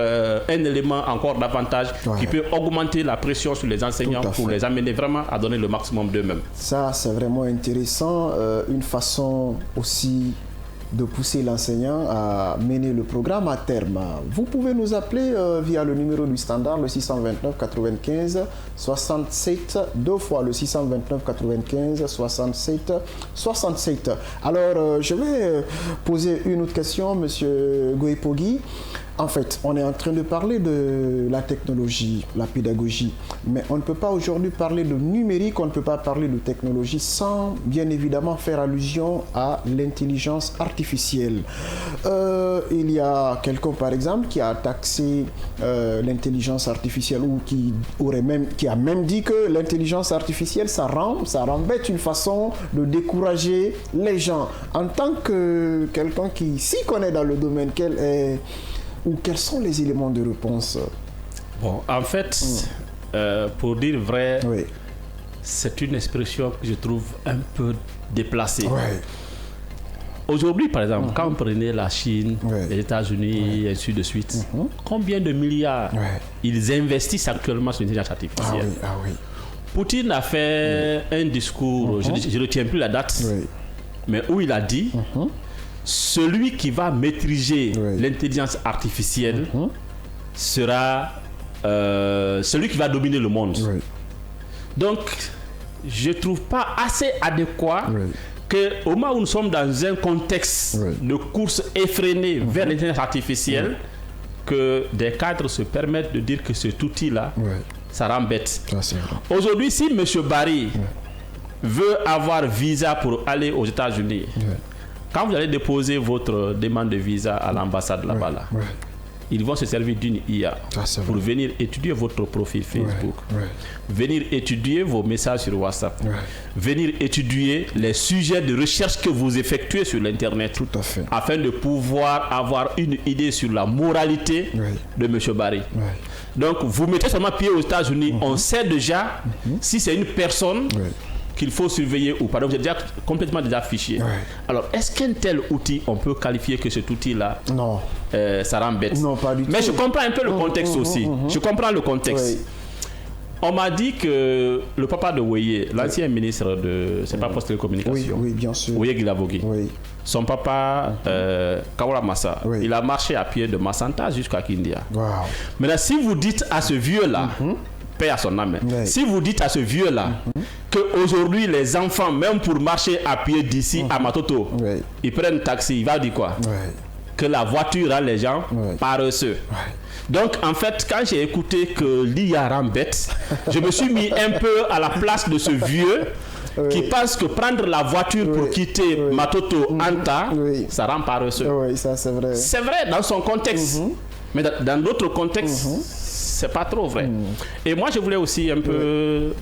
un élément encore davantage qui peut augmenter la pression sur les enseignants pour les amener vraiment à donner le maximum d'eux-mêmes. Ça, c'est vraiment intéressant. Une façon aussi de pousser l'enseignant à mener le programme à terme. Vous pouvez nous appeler via le numéro du standard, le 629 95 67, deux fois le 629 95 67 67. Alors, je vais poser une autre question, Monsieur Goepogui. En fait, on est en train de parler de la technologie, la pédagogie, mais on ne peut pas aujourd'hui parler de numérique, on ne peut pas parler de technologie sans bien évidemment faire allusion à l'intelligence artificielle. Il y a quelqu'un par exemple qui a taxé l'intelligence artificielle ou qui a même dit que l'intelligence artificielle ça rembête, une façon de décourager les gens. En tant que quelqu'un qui s'y connaît dans le domaine, quels sont les éléments de réponse? Bon, en fait, pour dire vrai, c'est une expression que je trouve un peu déplacée. Aujourd'hui, par exemple, quand on prenait la Chine, les États-Unis, et ainsi de suite, combien de milliards ils investissent actuellement sur l'intelligence artificielle? Poutine a fait un discours, je ne retiens plus la date, mais où il a dit celui qui va maîtriser l'intelligence artificielle sera celui qui va dominer le monde. Donc, je ne trouve pas assez adéquat qu'au moment où nous sommes dans un contexte de course effrénée vers l'intelligence artificielle, que des cadres se permettent de dire que cet outil-là, ça rend bête. Aujourd'hui, si M. Barry veut avoir visa pour aller aux États-Unis, quand vous allez déposer votre demande de visa à l'ambassade là-bas, ils vont se servir d'une IA pour venir étudier votre profil Facebook, venir étudier vos messages sur WhatsApp, venir étudier les sujets de recherche que vous effectuez sur l'Internet, afin de pouvoir avoir une idée sur la moralité de M. Barry. Donc, vous mettez seulement pied aux États-Unis, on sait déjà si c'est une personne qu'il faut surveiller ou pas. Donc, c'est déjà complètement déjà fiché. Alors, est-ce qu'un tel outil, on peut qualifier que cet outil-là, ça rend bête? Non, pas du tout. Mais je comprends un peu le contexte aussi. Je comprends le contexte. On m'a dit que le papa de Weye, l'ancien ministre de... C'est pas Poste Télécommunications. Oui, bien sûr. Weye Guilavogui. Son papa, Kawala Massa, il a marché à pied de Massanta jusqu'à Kindia. Maintenant, si vous dites à ce vieux-là, paix à son âme, si vous dites à ce vieux-là qu'aujourd'hui, les enfants, même pour marcher à pied d'ici à Matoto, ils prennent taxi, il va dire quoi? Que la voiture rend les gens paresseux. Donc, en fait, quand j'ai écouté que l'IA rend bête, je me suis mis un peu à la place de ce vieux qui pense que prendre la voiture pour quitter Matoto, Anta, ça rend paresseux. Oui, ça c'est vrai. C'est vrai dans son contexte. Mais dans d'autres contextes, c'est pas trop vrai. Et moi, je voulais aussi un peu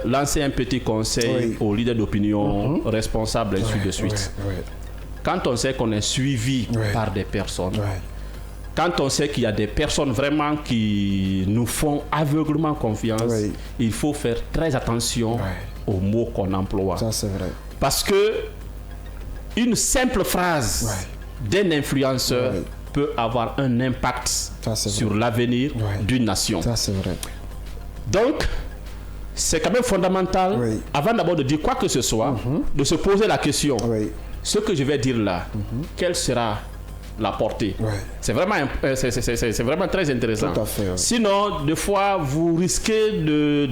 lancer un petit conseil aux leaders d'opinion responsables, ainsi de suite. Quand on sait qu'on est suivi par des personnes, quand on sait qu'il y a des personnes vraiment qui nous font aveuglement confiance, il faut faire très attention aux mots qu'on emploie. Ça, c'est vrai. Parce que une simple phrase d'un influenceur peut avoir un impact sur l'avenir d'une nation. Ça, c'est vrai. Donc, c'est quand même fondamental, avant d'abord de dire quoi que ce soit, de se poser la question. Ce que je vais dire là, quelle sera la portée? C'est vraiment très intéressant. Tout à fait, Sinon, des fois, vous risquez de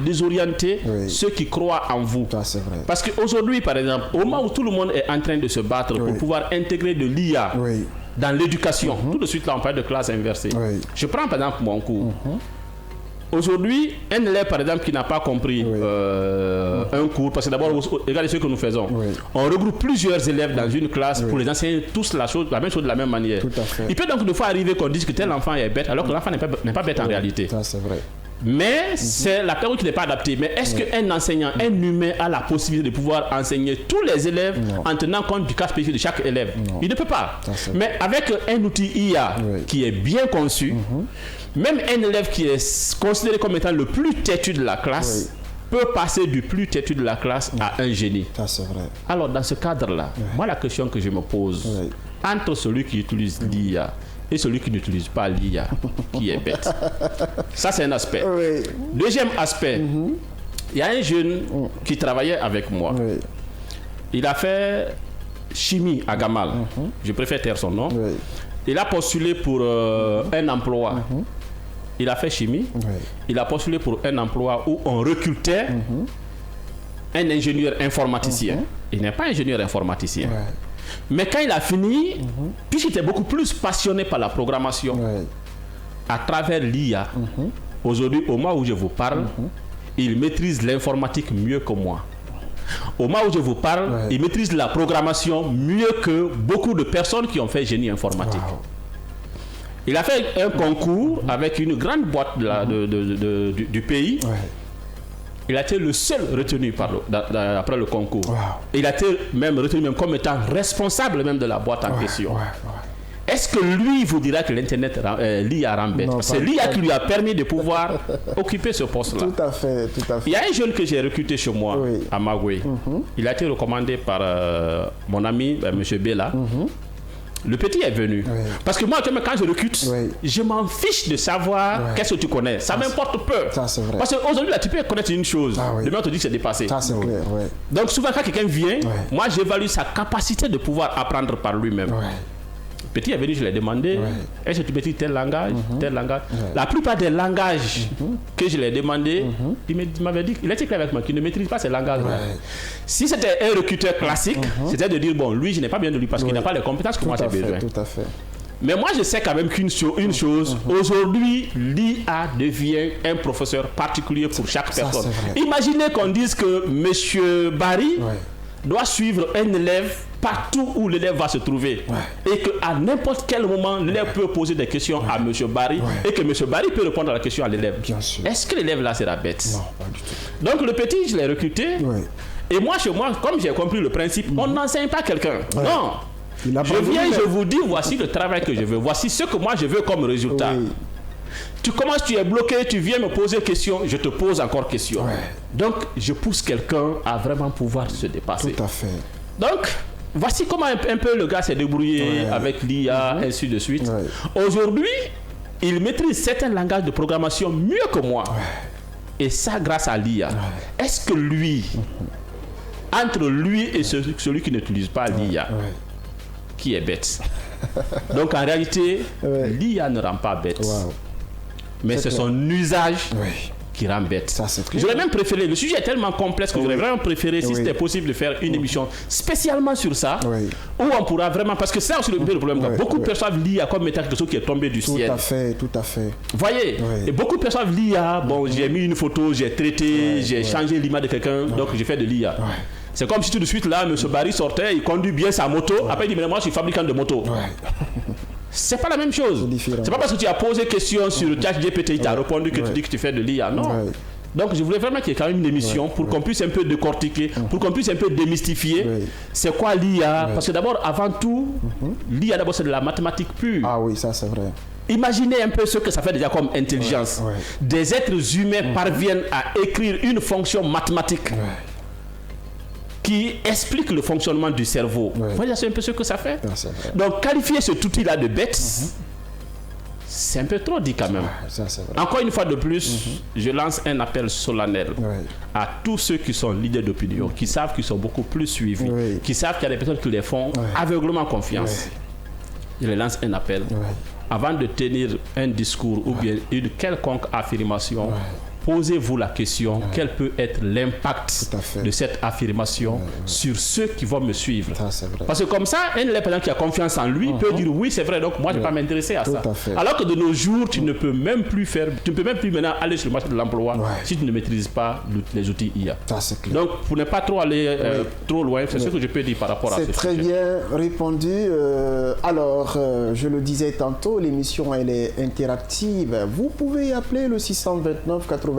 désorienter ceux qui croient en vous. Ça, c'est vrai. Parce qu'aujourd'hui, par exemple, au moment où tout le monde est en train de se battre pour pouvoir intégrer de l'IA dans l'éducation, tout de suite là, on parle de classe inversée. Je prends par exemple mon cours. Aujourd'hui, un élève, par exemple, qui n'a pas compris un cours, parce que d'abord, regardez ce que nous faisons. On regroupe plusieurs élèves dans une classe pour les enseigner tous la même chose de la même manière. Il peut donc des fois arriver qu'on dise que tel enfant est bête, alors que l'enfant n'est pas bête en réalité. Ça, c'est vrai. Mais c'est la période qui n'est pas adaptée. Mais est-ce qu'un enseignant, un humain, a la possibilité de pouvoir enseigner tous les élèves en tenant compte du cas spécifique de chaque élève? Il ne peut pas. Mais avec un outil IA qui est bien conçu, même un élève qui est considéré comme étant le plus têtu de la classe peut passer du plus têtu de la classe à un génie. Ça, c'est vrai. Alors, dans ce cadre-là, moi, la question que je me pose, entre celui qui utilise l'IA et celui qui n'utilise pas l'IA, qui est bête? Ça, c'est un aspect. Deuxième aspect, il y a un jeune qui travaillait avec moi. Il a fait chimie à Gamal. Je préfère taire son nom. Il a postulé pour un emploi. Il a fait chimie. Il a postulé pour un emploi où on recrutait un ingénieur informaticien. Il n'est pas ingénieur informaticien. Mais quand il a fini, puisqu'il était beaucoup plus passionné par la programmation, à travers l'IA, aujourd'hui, au moment où je vous parle, il maîtrise l'informatique mieux que moi. Au moment où je vous parle, il maîtrise la programmation mieux que beaucoup de personnes qui ont fait génie informatique. Il a fait un concours avec une grande boîte du pays. Il a été le seul retenu après le concours. Il a été même retenu comme étant responsable même de la boîte en question. Est-ce que lui vous dira que l'Internet, l'IA rend bête? C'est l'IA qui lui a permis de pouvoir occuper ce poste-là. Tout à fait, tout à fait. Il y a un jeune que j'ai recruté chez moi, à Magoué. Il a été recommandé par mon ami, M. Bella. Le petit est venu. Parce que moi, quand je recrute, je m'en fiche de savoir qu'est-ce que tu connais. Ça m'importe peu. Ça, c'est vrai. Parce qu'aujourd'hui, là, tu peux connaître une chose. Demain, on te dit que c'est dépassé. Ça, c'est clair, Donc, souvent, quand quelqu'un vient, moi, j'évalue sa capacité de pouvoir apprendre par lui-même. Petit est venu, je lui ai demandé, est-ce que tu maîtrises tel langage, tel langage? La plupart des langages que je lui ai demandé, il m'avait dit, il était clair avec moi, qu'il ne maîtrise pas ces langages-là. Si c'était un recruteur classique, c'était de dire, bon, lui, je n'ai pas besoin de lui parce qu'il n'a pas les compétences que moi j'ai besoin. Tout à fait. Mais moi, je sais quand même qu'une chose, aujourd'hui, l'IA devient un professeur particulier pour chaque personne. Imaginez qu'on dise que M. Barry doit suivre un élève partout où l'élève va se trouver. Et qu'à n'importe quel moment, l'élève peut poser des questions à M. Barry et que M. Barry peut répondre à la question à l'élève. Est-ce que l'élève là sera bête? Non, pas du tout. Donc le petit, je l'ai recruté. Et moi, chez moi, comme j'ai compris le principe, on n'enseigne pas quelqu'un. Non. Je viens, je vous dis, voici le travail que je veux. Voici ce que moi je veux comme résultat. Tu commences, tu es bloqué, tu viens me poser question, je te pose encore question. Donc, je pousse quelqu'un à vraiment pouvoir se dépasser. Tout à fait. Donc, voici comment un peu le gars s'est débrouillé avec l'IA, ainsi de suite. Aujourd'hui, il maîtrise certains langages de programmation mieux que moi. Et ça, grâce à l'IA. Est-ce que lui, entre lui et celui qui n'utilise pas l'IA, qui est bête? Donc, en réalité, l'IA ne rend pas bête. Mais c'est son usage qui rend bête. J'aurais même préféré, le sujet est tellement complexe que j'aurais vraiment préféré, si c'était possible, de faire une émission spécialement sur ça, où on pourra vraiment, parce que c'est aussi le problème, beaucoup perçoivent l'IA comme étant quelque chose qui est tombé du ciel. Tout à fait, tout à fait. Voyez, et beaucoup perçoivent l'IA, bon, j'ai mis une photo, j'ai traité, j'ai changé l'image de quelqu'un, donc j'ai fait de l'IA. C'est comme si tout de suite là, M. Barry sortait, il conduit bien sa moto, après il dit, mais moi je suis fabricant de moto. C'est pas la même chose. C'est pas parce que tu as posé question sur le ChatGPT, il t'a répondu que tu dis que tu fais de l'IA. Non. Donc je voulais vraiment qu'il y ait quand même une émission pour qu'on puisse un peu décortiquer, pour qu'on puisse un peu démystifier c'est quoi l'IA. Parce que d'abord, avant tout, l'IA d'abord c'est de la mathématique pure. Ah oui, ça c'est vrai. Imaginez un peu ce que ça fait déjà comme intelligence. Des êtres humains parviennent à écrire une fonction mathématique qui explique le fonctionnement du cerveau. Voyez, c'est un peu ce que ça fait. Donc, qualifier cet outil-là de bête, c'est un peu trop dit quand même. Encore une fois de plus, je lance un appel solennel à tous ceux qui sont leaders d'opinion, qui savent qu'ils sont beaucoup plus suivis, qui savent qu'il y a des personnes qui les font aveuglement confiance. Je les lance un appel. Avant de tenir un discours ou bien une quelconque affirmation, posez-vous la question, quel peut être l'impact de cette affirmation sur ceux qui vont me suivre. Parce que comme ça, un élève qui a confiance en lui peut dire oui, c'est vrai, donc moi je ne vais pas m'intéresser à ça. Alors que de nos jours, tu ne peux même plus faire, tu ne peux même plus maintenant aller sur le marché de l'emploi si tu ne maîtrises pas les outils IA. Donc pour ne pas trop aller trop loin, c'est ce que je peux dire par rapport à ça. C'est très bien répondu. Alors, je le disais tantôt, l'émission elle est interactive. Vous pouvez appeler le 629 95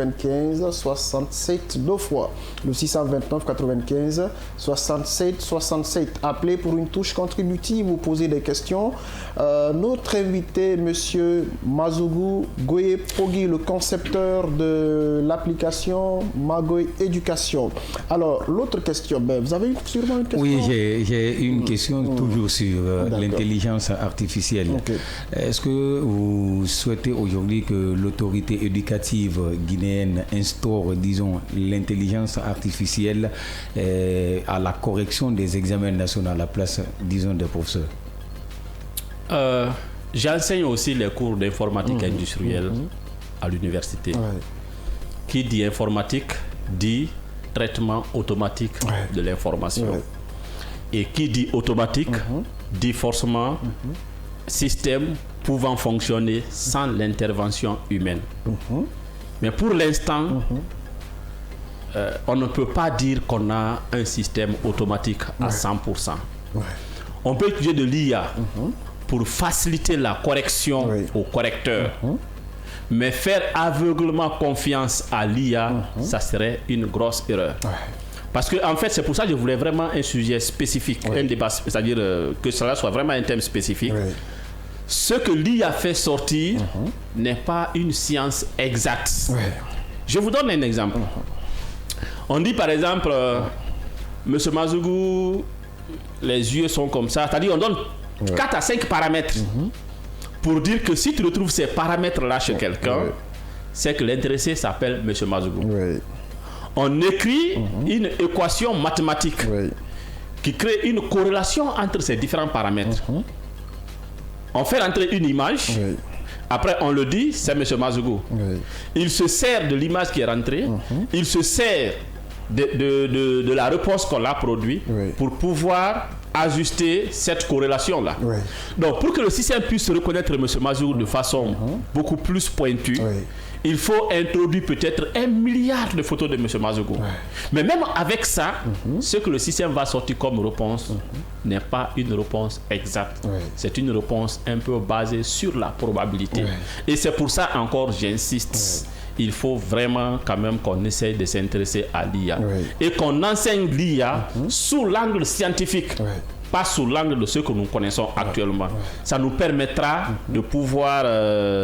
67 deux fois. Le 629 95 67 67. Appelez pour une touche contributive, vous posez des questions. Notre invité, monsieur Mazougou Goye Pogui, le concepteur de l'application Magoy Éducation. Alors, l'autre question, vous avez sûrement une question? Oui, j'ai une question toujours sur l'intelligence artificielle. Est-ce que vous souhaitez aujourd'hui que l'autorité éducative guinéenne instaure, disons, l'intelligence artificielle à la correction des examens nationaux à la place, disons, des professeurs? J'enseigne aussi les cours d'informatique industrielle à l'université. Qui dit informatique dit traitement automatique de l'information. Et qui dit automatique dit forcément système pouvant fonctionner sans l'intervention humaine. Mais pour l'instant, on ne peut pas dire qu'on a un système automatique à 100%. On peut utiliser de l'IA pour faciliter la correction au correcteur. Mais faire aveuglement confiance à l'IA, ça serait une grosse erreur. Parce que en fait, c'est pour ça que je voulais vraiment un sujet spécifique, un débat, c'est-à-dire que cela soit vraiment un thème spécifique. Ce que l'IA fait sortir n'est pas une science exacte. Je vous donne un exemple. On dit par exemple, Monsieur Mazougou, les yeux sont comme ça. C'est-à-dire on donne 4 à 5 paramètres pour dire que si tu retrouves ces paramètres-là chez quelqu'un, c'est que l'intéressé s'appelle Monsieur Mazougou. On écrit une équation mathématique qui crée une corrélation entre ces différents paramètres. On fait rentrer une image, après on le dit, c'est M. Mazougou. Il se sert de l'image qui est rentrée, il se sert de la réponse qu'on a produite pour pouvoir ajuster cette corrélation-là. Donc pour que le système puisse reconnaître M. Mazougou de façon beaucoup plus pointue, il faut introduire peut-être 1 milliard de photos de M. Mazogo. Mais même avec ça, ce que le système va sortir comme réponse n'est pas une réponse exacte. C'est une réponse un peu basée sur la probabilité. Et c'est pour ça encore, j'insiste, il faut vraiment quand même qu'on essaye de s'intéresser à l'IA. Et qu'on enseigne l'IA sous l'angle scientifique. Pas sous l'angle de ce que nous connaissons actuellement. Ça nous permettra de pouvoir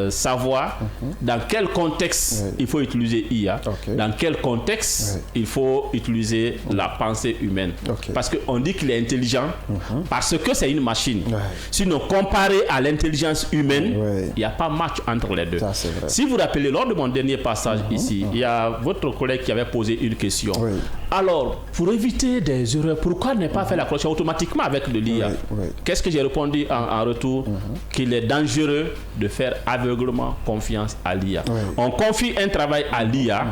savoir dans quel contexte il faut utiliser IA, dans quel contexte il faut utiliser la pensée humaine. Parce qu'on dit qu'il est intelligent parce que c'est une machine. Sinon, comparé à l'intelligence humaine, il n'y a pas match entre les deux. Si vous vous rappelez, lors de mon dernier passage ici, il y a votre collègue qui avait posé une question. Alors, pour éviter des erreurs, pourquoi ne pas faire la correction automatiquement avec de l'IA? Qu'est-ce que j'ai répondu en retour? Qu'il est dangereux de faire aveuglement confiance à l'IA. On confie un travail à l'IA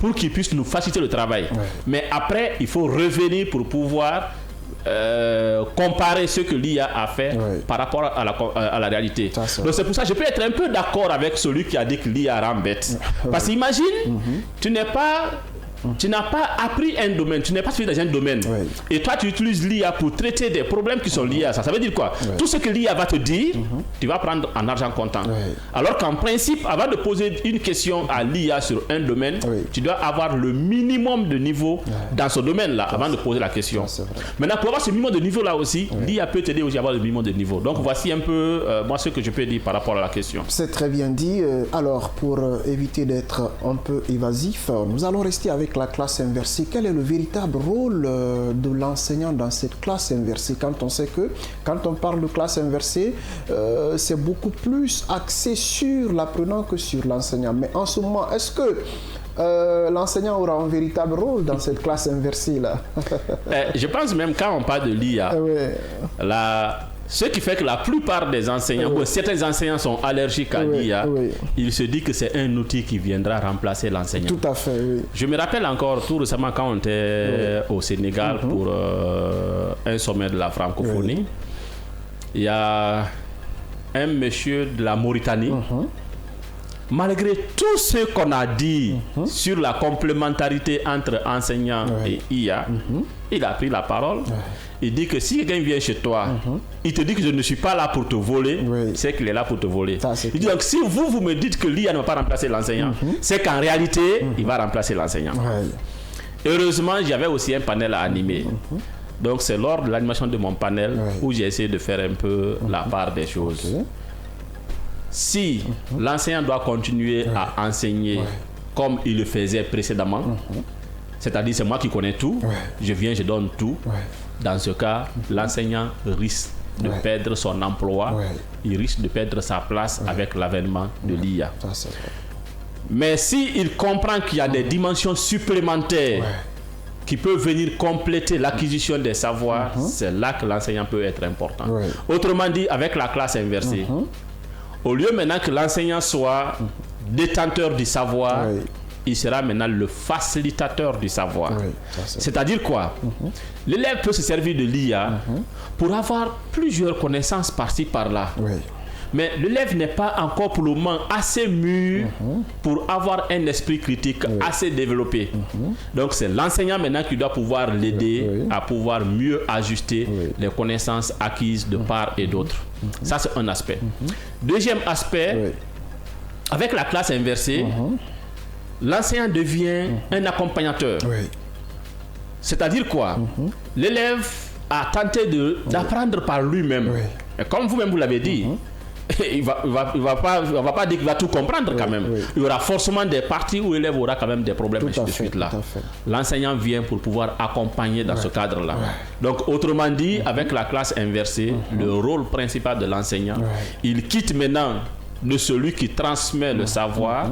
pour qu'il puisse nous faciliter le travail. Mais après, il faut revenir pour pouvoir comparer ce que l'IA a fait par rapport à la réalité. Donc c'est pour ça que je peux être un peu d'accord avec celui qui a dit que l'IA rend bête. Parce qu'imagine, tu n'as pas appris un domaine, tu n'es pas suivi dans un domaine. Et toi, tu utilises l'IA pour traiter des problèmes qui sont liés à ça. Ça veut dire quoi? Tout ce que l'IA va te dire, tu vas prendre en argent comptant. Alors qu'en principe, avant de poser une question à l'IA sur un domaine, tu dois avoir le minimum de niveau dans ce domaine-là avant de poser la question. Maintenant, pour avoir ce minimum de niveau-là aussi, l'IA peut t'aider aussi à avoir le minimum de niveau. Donc, voici un peu, moi, ce que je peux dire par rapport à la question. C'est très bien dit. Alors, pour éviter d'être un peu évasif, nous allons rester avec la classe inversée. Quel est le véritable rôle de l'enseignant dans cette classe inversée? Quand on sait que, quand on parle de classe inversée, c'est beaucoup plus axé sur l'apprenant que sur l'enseignant. Mais en ce moment, est-ce que l'enseignant aura un véritable rôle dans cette classe inversée-là? Je pense même quand on parle de l'IA, ce qui fait que la plupart des enseignants, certains enseignants sont allergiques à l'IA, ils se disent que c'est un outil qui viendra remplacer l'enseignant. Tout à fait, Je me rappelle encore tout récemment quand on était au Sénégal pour un sommet de la francophonie, il y a un monsieur de la Mauritanie, malgré tout ce qu'on a dit sur la complémentarité entre enseignant et IA, il a pris la parole. Il dit que si quelqu'un vient chez toi, il te dit que je ne suis pas là pour te voler, c'est qu'il est là pour te voler. Il dit donc si vous me dites que l'IA ne va pas remplacer l'enseignant, c'est qu'en réalité, il va remplacer l'enseignant. Heureusement, j'avais aussi un panel à animer. Donc c'est lors de l'animation de mon panel où j'ai essayé de faire un peu la part des choses. Si l'enseignant doit continuer à enseigner comme il le faisait précédemment, c'est-à-dire c'est moi qui connais tout, je viens, je donne tout, dans ce cas, l'enseignant risque de perdre son emploi, il risque de perdre sa place avec l'avènement de l'IA. Mais s'il comprend qu'il y a des dimensions supplémentaires qui peuvent venir compléter l'acquisition des savoirs, c'est là que l'enseignant peut être important. Autrement dit, avec la classe inversée, au lieu maintenant que l'enseignant soit détenteur du savoir, il sera maintenant le facilitateur du savoir. C'est-à-dire quoi? L'élève peut se servir de l'IA pour avoir plusieurs connaissances par-ci, par-là. Mais l'élève n'est pas encore pour le moment assez mûr pour avoir un esprit critique assez développé. Donc c'est l'enseignant maintenant qui doit pouvoir l'aider à pouvoir mieux ajuster les connaissances acquises de part et d'autre. Ça c'est un aspect. Deuxième aspect, avec la classe inversée, l'enseignant devient un accompagnateur. C'est-à-dire quoi? L'élève a tenté d'apprendre par lui-même. Et comme vous-même vous l'avez dit, il va pas dire qu'il va tout comprendre quand même. Il y aura forcément des parties où l'élève aura quand même des problèmes de suite là. L'enseignant vient pour pouvoir accompagner dans ce cadre-là. Donc autrement dit, avec la classe inversée, le rôle principal de l'enseignant, il quitte maintenant de celui qui transmet le savoir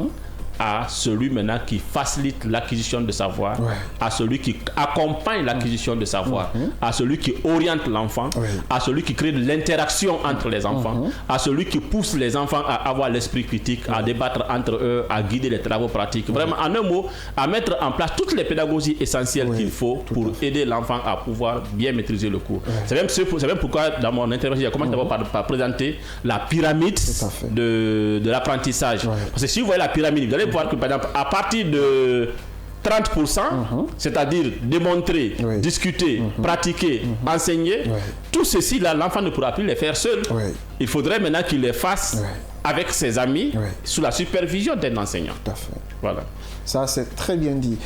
à celui maintenant qui facilite l'acquisition de savoir, à celui qui accompagne l'acquisition de savoir, à celui qui oriente l'enfant, à celui qui crée de l'interaction entre les enfants, à celui qui pousse les enfants à avoir l'esprit critique, à débattre entre eux, à guider les travaux pratiques. Vraiment, en un mot, à mettre en place toutes les pédagogies essentielles qu'il faut pour aider l'enfant à pouvoir bien maîtriser le cours. C'est même pourquoi dans mon intervention, j'ai commencé d'abord par présenter la pyramide de l'apprentissage. Parce que si vous voyez la pyramide, vous allez voir que par exemple, à partir de 30%, c'est-à-dire démontrer, discuter, pratiquer, enseigner, tout ceci là, l'enfant ne pourra plus les faire seul. Il faudrait maintenant qu'il les fasse avec ses amis, sous la supervision d'un enseignant. Tout à fait. Voilà. Ça, c'est très bien dit.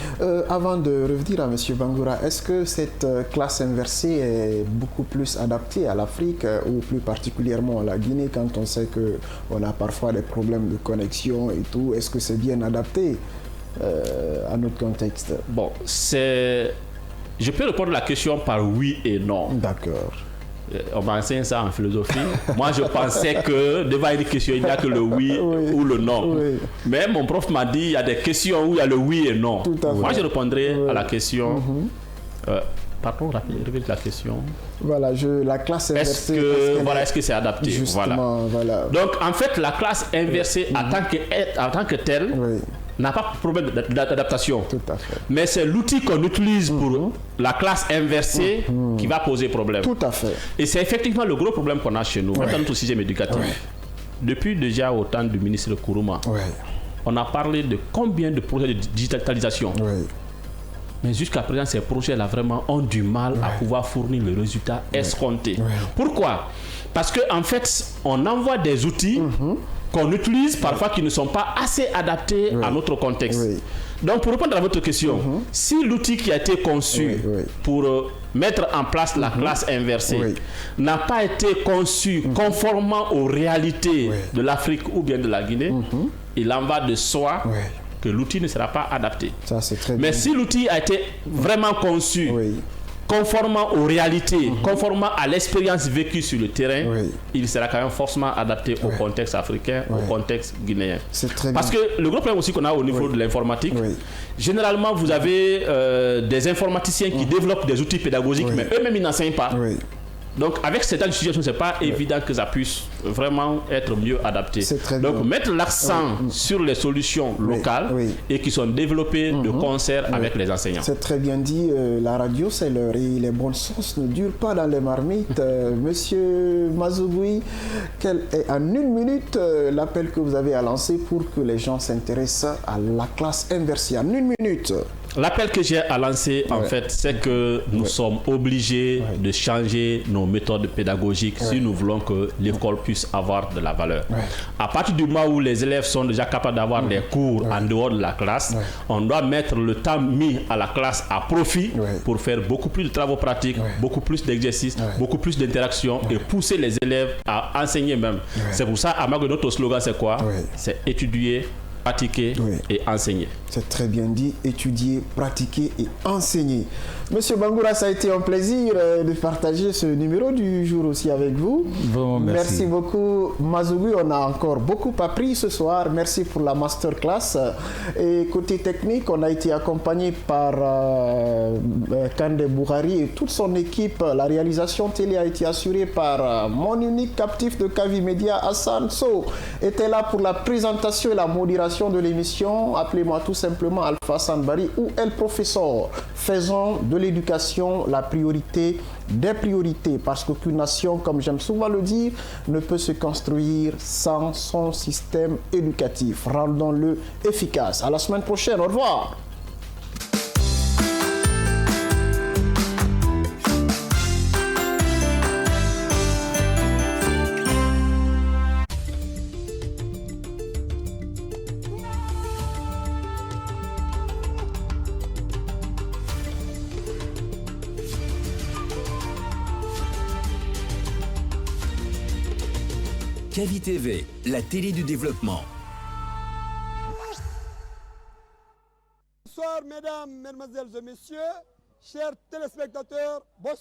Avant de revenir à M. Bangoura, est-ce que cette classe inversée est beaucoup plus adaptée à l'Afrique ou plus particulièrement à la Guinée, quand on sait qu'on a parfois des problèmes de connexion et tout? Est-ce que c'est bien adapté à notre contexte? Bon, je peux répondre à la question par oui et non. D'accord. On m'enseigne ça en philosophie. Moi, je pensais que devant une question, il n'y a que le oui ou le non. Mais mon prof m'a dit il y a des questions où il y a le oui et non. Moi, je répondrai à la question. Pardon, répète la question. Voilà, la classe inversée. Est-ce que c'est adapté? Voilà. Donc, en fait, la classe inversée en tant que telle n'a pas de problème d'adaptation. Tout à fait. Mais c'est l'outil qu'on utilise pour la classe inversée qui va poser problème. Tout à fait. Et c'est effectivement le gros problème qu'on a chez nous, dans notre système éducatif. Depuis déjà au temps du ministre Kourouma, on a parlé de combien de projets de digitalisation. Mais jusqu'à présent, ces projets-là vraiment ont du mal à pouvoir fournir le résultat escompté. Pourquoi? Parce qu'en fait, on envoie des outils qu'on utilise parfois qui ne sont pas assez adaptés à notre contexte. Donc, pour répondre à votre question, si l'outil qui a été conçu pour mettre en place la classe inversée n'a pas été conçu conformément aux réalités de l'Afrique ou bien de la Guinée, il en va de soi que l'outil ne sera pas adapté. Ça, c'est très Mais bien. si l'outil a été vraiment conçu conformément aux réalités, conformément à l'expérience vécue sur le terrain, il sera quand même forcément adapté au contexte africain, au contexte guinéen. C'est très Parce bien. que le gros problème aussi qu'on a au niveau de l'informatique, généralement vous avez des informaticiens qui développent des outils pédagogiques, mais eux-mêmes ils n'enseignent pas. Donc avec cette situation, c'est pas évident que ça puisse vraiment être mieux adapté. Donc mettre l'accent sur les solutions locales et qui sont développées de concert avec les enseignants. C'est très bien dit. La radio, c'est l'heure et les bonnes sauces ne durent pas dans les marmites. Monsieur Mazougoui, quel est en une minute l'appel que vous avez à lancer pour que les gens s'intéressent à la classe inversée? En une minute. L'appel que j'ai à lancer, en fait, c'est que nous sommes obligés de changer nos méthodes pédagogiques si nous voulons que l'école puisse avoir de la valeur. À partir du moment où les élèves sont déjà capables d'avoir des cours en dehors de la classe, on doit mettre le temps mis à la classe à profit pour faire beaucoup plus de travaux pratiques, beaucoup plus d'exercices, beaucoup plus d'interactions et pousser les élèves à enseigner même. C'est pour ça, à Mago, notre slogan, c'est quoi? C'est étudier, pratiquer et enseigner. C'est très bien dit, étudier, pratiquer et enseigner. Monsieur Bangoura, ça a été un plaisir de partager ce numéro du jour aussi avec vous. Vraiment, merci beaucoup Mazougoui, on a encore beaucoup appris ce soir. Merci pour la masterclass. Et côté technique, on a été accompagné par Kande Bouhari et toute son équipe. La réalisation télé a été assurée par mon unique captif de Kavi Media, Hassan So, était là pour la présentation et la modération de l'émission. Appelez-moi tout simplement Alpha Sanbari ou El Professeur. Faisons de l'éducation la priorité des priorités, parce qu'aucune nation, comme j'aime souvent le dire, ne peut se construire sans son système éducatif. Rendons-le efficace. À la semaine prochaine. Au revoir. Kavi TV, la télé du développement. Bonsoir mesdames, mesdemoiselles et messieurs, chers téléspectateurs, bonsoir.